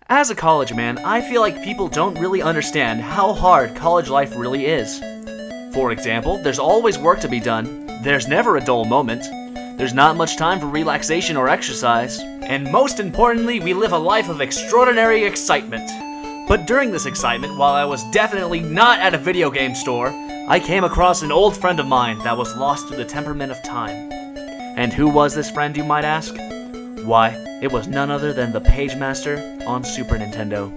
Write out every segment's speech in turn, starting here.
As a college man, I feel like people don't really understand how hard college life really is. For example, there's always work to be done, there's never a dull moment, there's not much time for relaxation or exercise, and most importantly, we live a life of extraordinary excitement. But during this excitement, while I was definitely not at a video game store, I came across an old friend of mine that was lost through the temperament of time. And who was this friend, you might ask? Why, it was none other than the Pagemaster on Super Nintendo.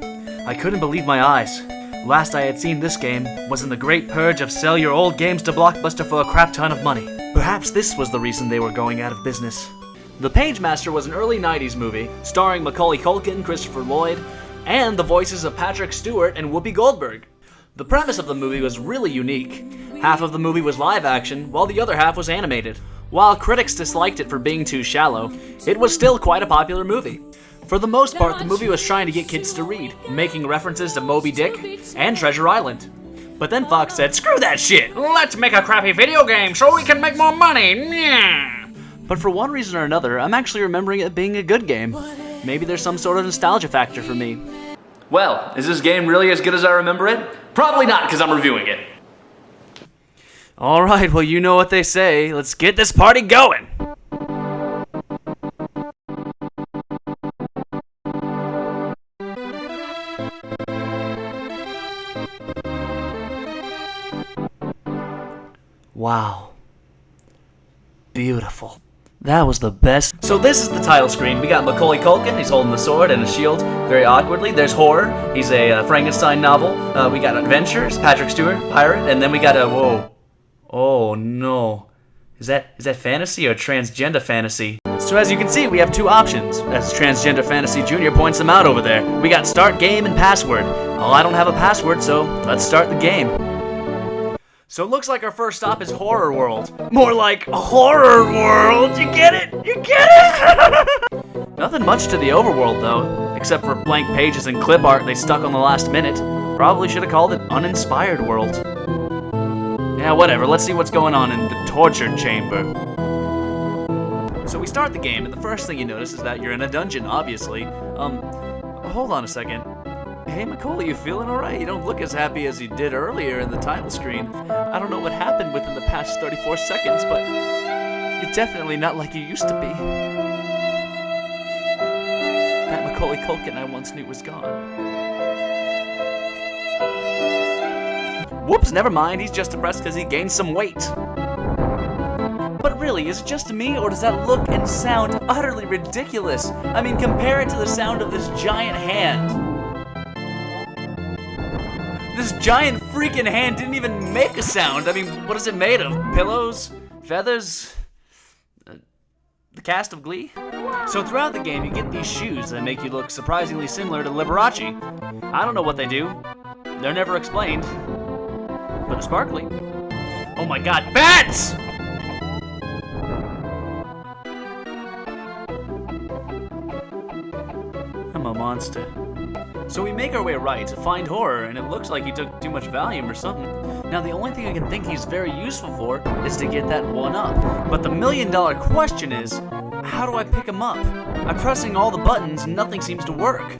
I couldn't believe my eyes. Last I had seen this game was in the great purge of sell your old games to Blockbuster for a crap ton of money. Perhaps this was the reason they were going out of business. The Pagemaster was an early 90s movie starring Macaulay Culkin, Christopher Lloyd, and the voices of Patrick Stewart and Whoopi Goldberg. The premise of the movie was really unique. Half of the movie was live action, while the other half was animated. While critics disliked it for being too shallow, it was still quite a popular movie. For the most part, the movie was trying to get kids to read, making references to Moby Dick and Treasure Island. But then Fox said, "Screw that shit! Let's make a crappy video game so we can make more money!" Yeah. But for one reason or another, I'm actually remembering it being a good game. Maybe there's some sort of nostalgia factor for me. Well, is this game really as good as I remember it? Probably not, because I'm reviewing it. Alright, well, you know what they say. Let's get this party going! Wow. Beautiful. That was the best. So this is the title screen. We got Macaulay Culkin, he's holding the sword and a shield very awkwardly. There's horror, he's a Frankenstein novel. We got adventure, it's Patrick Stewart, pirate, and then we got a, whoa. Oh no. Is that fantasy or transgender fantasy? So as you can see, we have two options. As Transgender Fantasy Jr. points them out over there. We got start game and password. Well, I don't have a password, so let's start the game. So it looks like our first stop is Horror World. More like Horror World, you get it? You get it? Nothing much to the overworld though, except for blank pages and clip art they stuck on the last minute. Probably should have called it Uninspired World. Yeah, whatever, let's see what's going on in the torture chamber. So we start the game, and the first thing you notice is that you're in a dungeon, obviously. Hold on a second. Hey Macaulay, you feeling alright? You don't look as happy as you did earlier in the title screen. I don't know what happened within the past 34 seconds, but you're definitely not like you used to be. That Macaulay Culkin I once knew was gone. Whoops, never mind, he's just depressed because he gained some weight. But really, is it just me, or does that look and sound utterly ridiculous? I mean, compare it to the sound of this giant hand. This giant freaking hand didn't even make a sound. I mean, what is it made of? Pillows? Feathers? The cast of Glee? So throughout the game, you get these shoes that make you look surprisingly similar to Liberace. I don't know what they do. They're never explained. But they're sparkly. Oh my god, bats! I'm a monster. So we make our way right to find Horror, and it looks like he took too much Valium or something. Now the only thing I can think he's very useful for is to get that 1-up. But the million-dollar question is, how do I pick him up? I'm pressing all the buttons and nothing seems to work.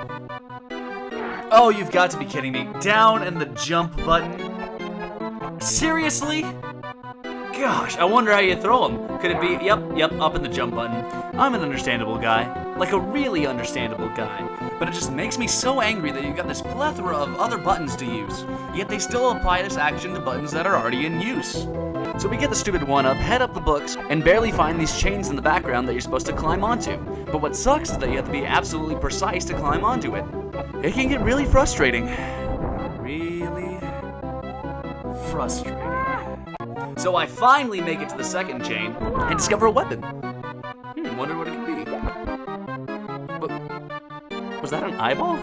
Oh, you've got to be kidding me. Down and the jump button? Seriously? Gosh, I wonder how you throw him. Could it be, yep, up in the jump button. I'm an understandable guy. Like a really understandable guy. But it just makes me so angry that you've got this plethora of other buttons to use, yet they still apply this action to buttons that are already in use. So we get the stupid 1-up, head up the books, and barely find these chains in the background that you're supposed to climb onto. But what sucks is that you have to be absolutely precise to climb onto it. It can get really frustrating. Really frustrating. So I finally make it to the second chain and discover a weapon. Wonder what it could be. But was that an eyeball?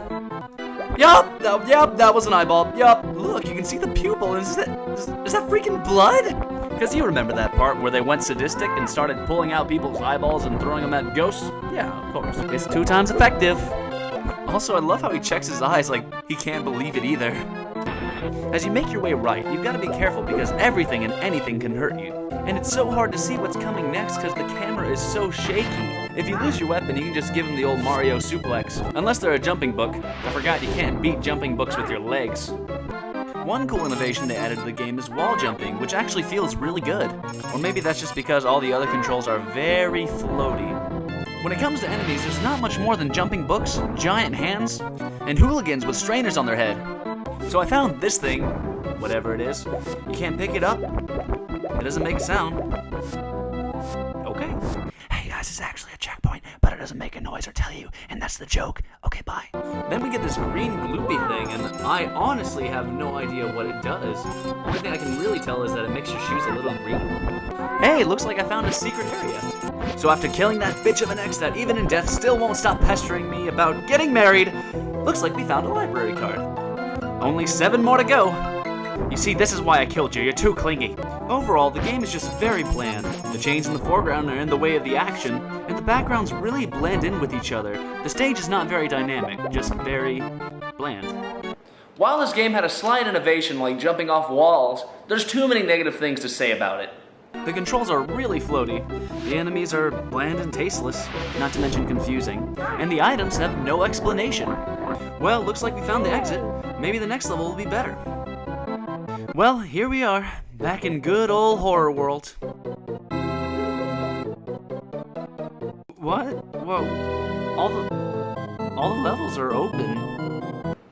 Yup, that was an eyeball. Yup, look, you can see the pupil. Is that freaking blood? Because you remember that part where they went sadistic and started pulling out people's eyeballs and throwing them at ghosts? Yeah, of course. It's 2 times effective. Also, I love how he checks his eyes like he can't believe it either. As you make your way right, you've got to be careful because everything and anything can hurt you. And it's so hard to see what's coming next because the camera is so shaky. If you lose your weapon, you can just give them the old Mario suplex. Unless they're a jumping book. I forgot you can't beat jumping books with your legs. One cool innovation they added to the game is wall jumping, which actually feels really good. Or maybe that's just because all the other controls are very floaty. When it comes to enemies, there's not much more than jumping books, giant hands, and hooligans with strainers on their head. So I found this thing, whatever it is. You can't pick it up. It doesn't make a sound. Okay. Hey guys, it's actually a checkpoint, but it doesn't make a noise or tell you, and that's the joke. Okay, bye. Then we get this green gloopy thing, and I honestly have no idea what it does. The only thing I can really tell is that it makes your shoes a little green. Hey, looks like I found a secret area. So after killing that bitch of an ex that even in death still won't stop pestering me about getting married, looks like we found a library card. Only 7 more to go. You see, this is why I killed you. You're too clingy. Overall, the game is just very bland. The chains in the foreground are in the way of the action, and the backgrounds really blend in with each other. The stage is not very dynamic, just very bland. While this game had a slight innovation like jumping off walls, there's too many negative things to say about it. The controls are really floaty, the enemies are bland and tasteless, not to mention confusing, and the items have no explanation. Well, looks like we found the exit. Maybe the next level will be better. Well, here we are, back in good old horror world. What? Whoa. All the levels are open.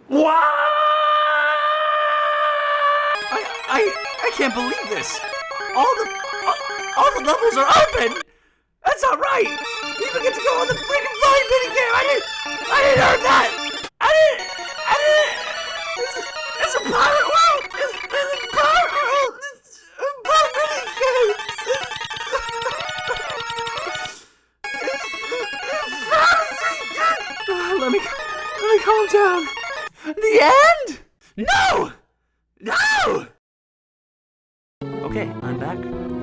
What? I can't believe this. All the levels are open! That's not right! You even get to go on the freaking flying minigame! I didn't earn that! I didn't! It's a pirate world! It's a pirate world! It's about minigames! Let me calm down. The end? No! No! Okay, I'm back.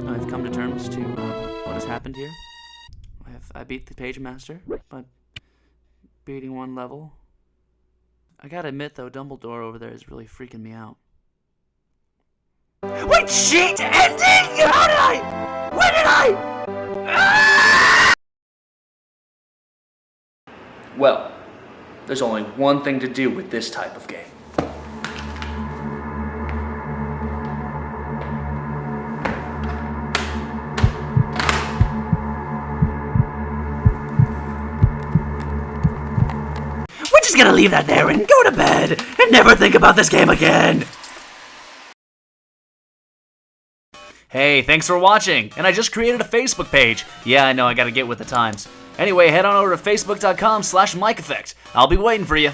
I've come to terms to what has happened here. I beat the Pagemaster, but beating one level. I gotta admit though, Dumbledore over there is really freaking me out. Wait, cheat ending? How did I? When did I? Ah! Well, there's only one thing to do with this type of game. Just gonna leave that there and go to bed and never think about this game again. Hey, thanks for watching, and I just created a Facebook page. Yeah, I know, I gotta get with the times. Anyway, head on over to facebook.com/MikEffect. I'll be waiting for you.